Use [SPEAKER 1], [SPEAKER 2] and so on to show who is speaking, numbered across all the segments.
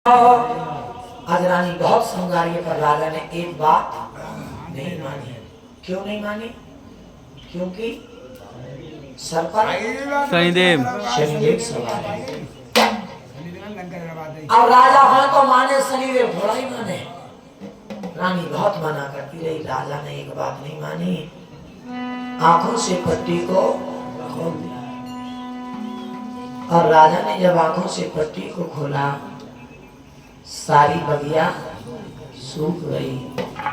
[SPEAKER 1] आज रानी बहुत समझाई पर राजा ने एक बात नहीं मानी। क्यों नहीं मानी? क्योंकि सर पर शनिदेव सवार है। अब राजा हो तो माने, शनिदेव थोड़ा ही माने। रानी बहुत मना करती रही, राजा ने एक बात नहीं मानी, आंखों से पट्टी को खोल दिया। और राजा ने जब आंखों से पट्टी को खोला, सारी बगिया सूख गई,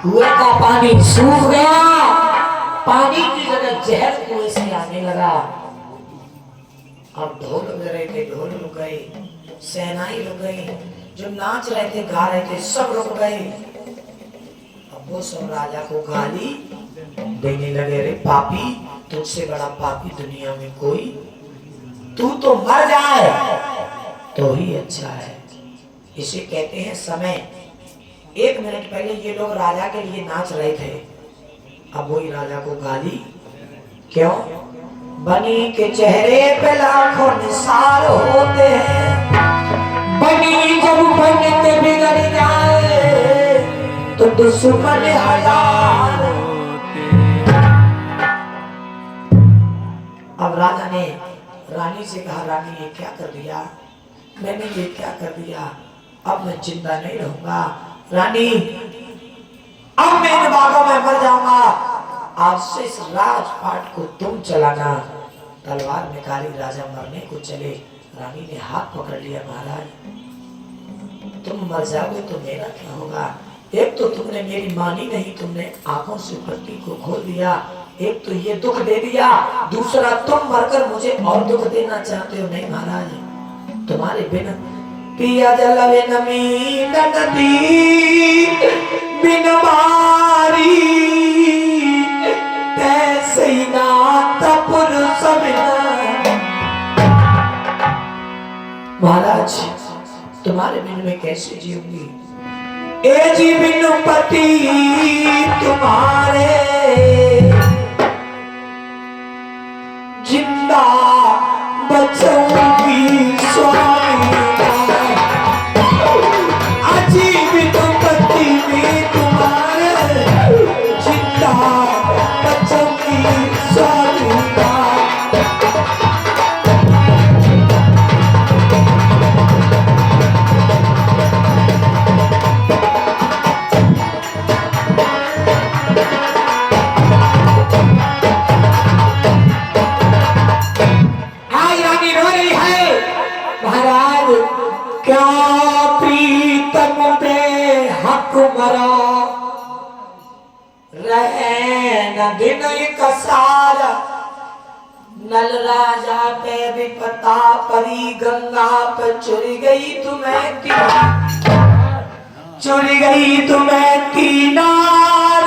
[SPEAKER 1] कुएं का पानी सूख गया, पानी की जगह जहर कुएं से आने लगा। अब ढोल बज रहे थे, ढोल रुक गए, सेनाई रुक गई, जो नाच रहे थे गा रहे थे सब रुक गए। अब वो सब राजा को गाली देने लगे, रे पापी, तुझसे बड़ा पापी दुनिया में कोई, तू तो मर जाए तो ही अच्छा है। इसे कहते हैं समय। एक मिनट पहले ये लोग राजा के लिए नाच रहे थे, अब वही राजा को गाली। क्यों? बनी के चेहरे पे लाखों निसार होते हैं, बनी जब बनते बिगड़ जाए तो दुश्मन हजार होते। अब राजा ने रानी से कहा, रानी ये क्या कर दिया, मैंने ये क्या कर दिया, अब मैं जिंदा नहीं रहूंगा। रानी, अब मैं इन बागों में मर जाऊंगा, आज से इस राजपाट को तुम चलाना। तलवार निकाली, राजा मरने को चले, रानी ने हाथ पकड़ लिया, महाराज तुम मर जाओगे तो मेरा क्या होगा? एक तो तुमने मेरी मानी नहीं, तुमने आंखों से पट्टी को खोल दिया, एक तो ये दुख दे दिया, दूसरा तुम मरकर मुझे और दुख देना चाहते हो। नहीं महाराज, तुम्हारे बिना पिया जल नमी नदी बिन बारी, तैसे ही नाथ पुरुष बिना। महाराज, तुम्हारे बिन में कैसे जीऊंगी? ए जी बिन पति तुम्हारे, जिंदा बचूंगी स्वामी, अजीब तुम पति में तुम्हारे, जिंदा बचूंगी स्वामी। दिन कसार नल राजा पे विपता परी, गंगा पे चुरी गई तुम्हें की, चुरी गई तुम्हें किनार,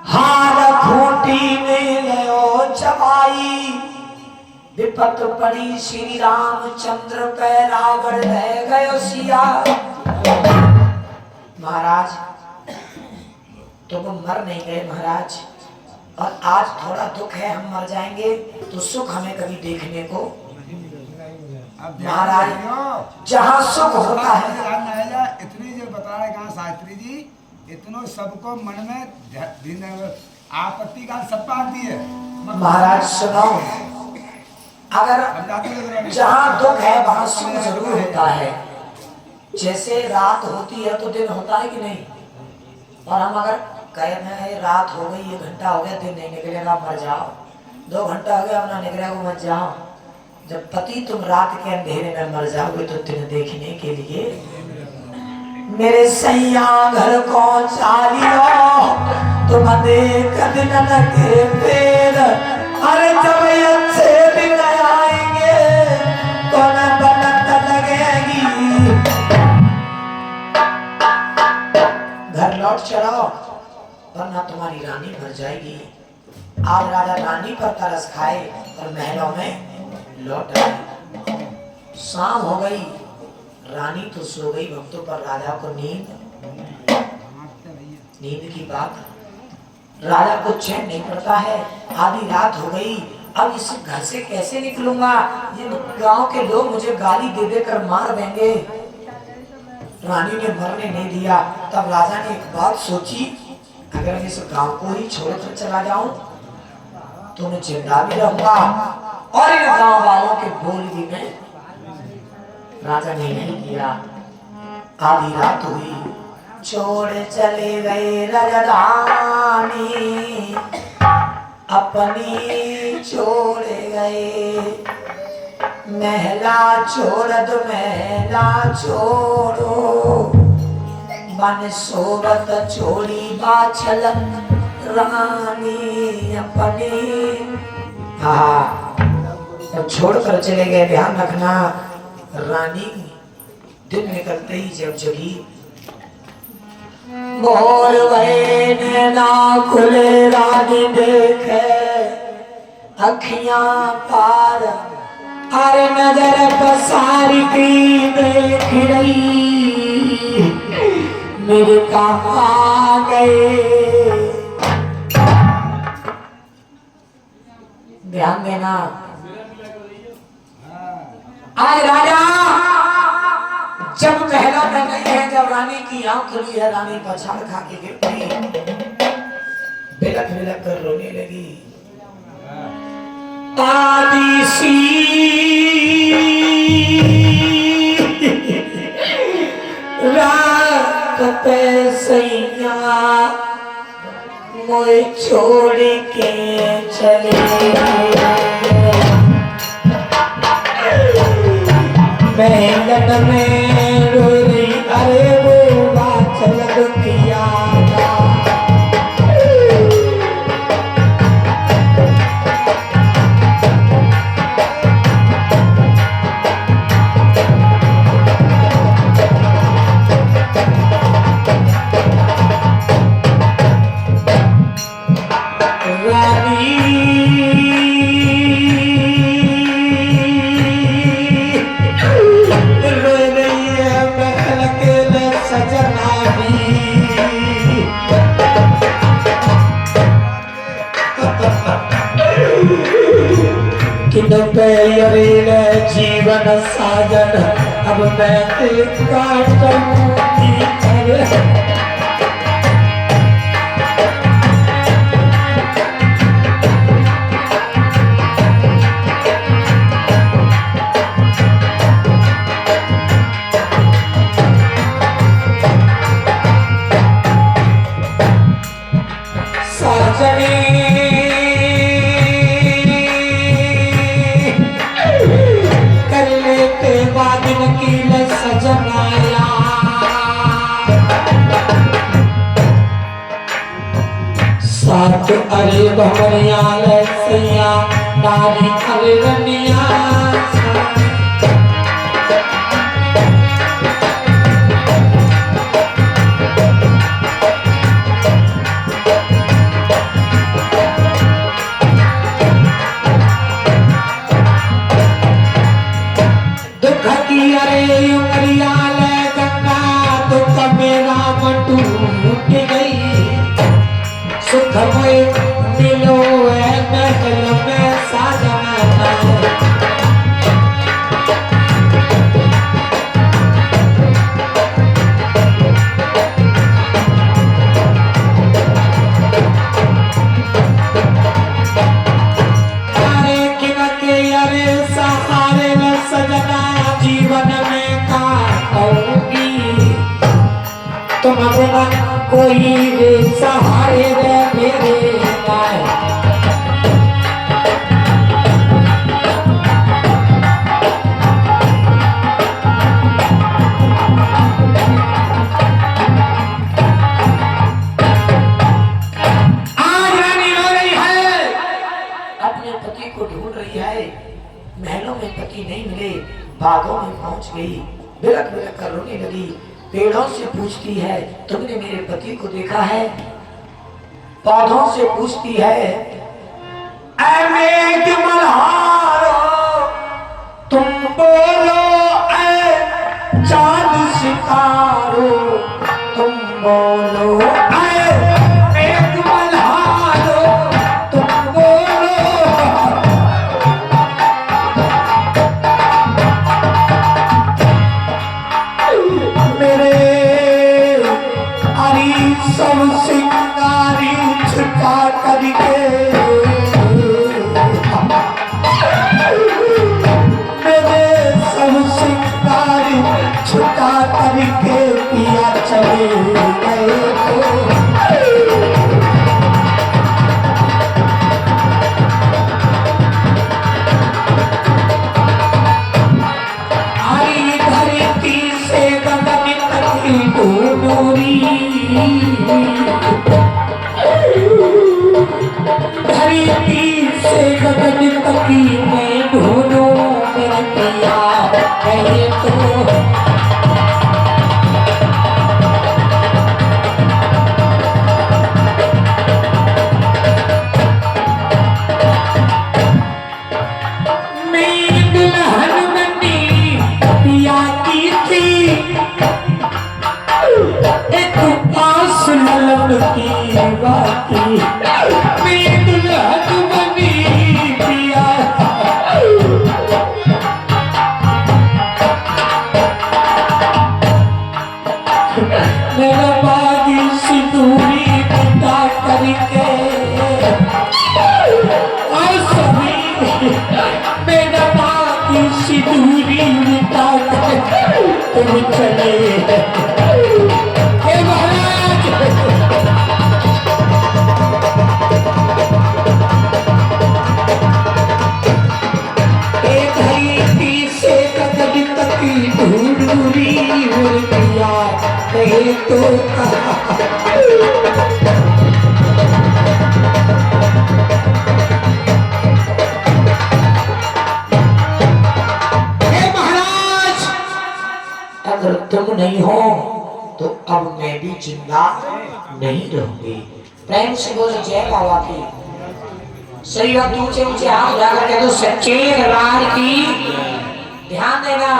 [SPEAKER 1] हार खूंटी में गयो चबाई, विपत पड़ी श्री रामचंद्र पे, रावण रह गयो सिया। महाराज, तो वो मर नहीं गए महाराज, और आज थोड़ा दुख है, हम मर जाएंगे तो सुख हमें कभी देखने को। महाराज, जहाँ सुख होता है,
[SPEAKER 2] इतनी जो बता रहे कहा शास्त्री जी, इतनो सबको मन में आपत्ति का सब पाती है।
[SPEAKER 1] महाराज सुनो, अगर जहाँ दुख है वहाँ सुख जरूर होता है। जैसे रात होती है तो दिन होता है कि नहीं, और हम अगर कहे रात हो गई, 1 घंटा हो गया, दिन नहीं निकलेगा, मर जाओ, 2 घंटा हो गया ना निकलेगा, मर जाओ। जब पति तुम रात के अंधेरे में मर जाओगे तो दिन देखने के लिए मेरे सैया घर को चालियो, तुम देख दिन लगे फिर, अरे जब अच्छे दिन आएंगे तो न बनत लगेगी। घर लौट चढ़ाओ वरना तुम्हारी रानी मर जाएगी। आज राजा रानी पर तरस खाए और महलों में लौट आए। शाम हो गई, रानी तो सो गई, भक्तों पर राजा को नींद की बात, राजा को चैन नहीं पड़ता है। आधी रात हो गई, अब इस घर से कैसे निकलूंगा? ये गांव के लोग मुझे गाली दे देकर मार देंगे। रानी ने मरने नहीं दिया। तब राजा ने एक बात सोची, अगर मैं इस गांव को ही छोड़कर चला जाऊं तो मैं जिंदा भी रहूंगा और इन गांव वालों के बोल भी मैं। राजा ने नहीं किया। आधी रात हुई, छोड़ चले गए राजधानी, अपनी छोड़ गए। महला छोड़ दो महला छोड़ो, बन सोबत छोड़ी बाछलन रानी अपनी। हाँ, जब छोड़कर चले गए, ध्यान रखना, रानी दिन निकलते ही जब जगी, भोर भये नैना खुले, रानी देखे अखियां पार, अरे नजर पसारी की देख रही, मेरे कहाँ गए। ध्यान देना, आज राजा जब महला में नहीं है, जब रानी की आंख खुली है, रानी पछाड़ खा के गिर पड़ी, बिलख बिलख कर रोने लगी। आदि सी रात पे सैया मोए छोड़ के चले, महलन में रोई, अरे वो बाचल किया। जीवन साजन अब मैं काटूंगी, अरे भवरिया सैया नारी अरे रनिया, दुख की अरे उमरिया गंगा, दुख मेरा टूट गई, सुख में मिलो है महल में साजना। अरे किनके अरे सहारे न सजना, जीवन में काटूंगी, तुम बिना कोई रे सहारे रे मेरे नाय। आज रानी रो रही है, अपने पति को ढूंढ रही है, महलों में पति नहीं मिले, बागों में पहुंच गई, बिलख बिलख कर रोने लगी। पेड़ों से पूछती है, तुमने मेरे पति को देखा है? पौधों से पूछती है, ऐ मेघ मल्हारो तुम बोलो, ऐ चांद सितारो तुम बोलो, ऐ मेघ मल्हारो तुम बोलो। मेरे सब सिंगारी छुटा करके मेरे सब सिंगारी छुटा करके पिया चले गए तो धरती से गगन तकी मैं ढूंढूं मेरा पिया कहे तो मैं दुल्हन बनी पिया की थी एक आस ललन की बाकी मैं दुल्हन बनी पिया मेरा बागी सिंदूरी मिटा करके और सभी मेरा बागी सिंदूरी मिटा करके तुम चले हे महाराज ढूंढूरी मुर्गिया कहे तो महाराज अगर तुम नहीं हो तो अब मैं भी जिंदा नहीं रहूंगी। प्रेम से बोले जय बाबा की। सही बात ऊंचे ऊंचे हाथ जाकर के तो सच्चे दरबार की ध्यान देना।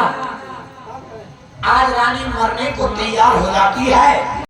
[SPEAKER 1] आज रानी मरने को तैयार हो जाती है।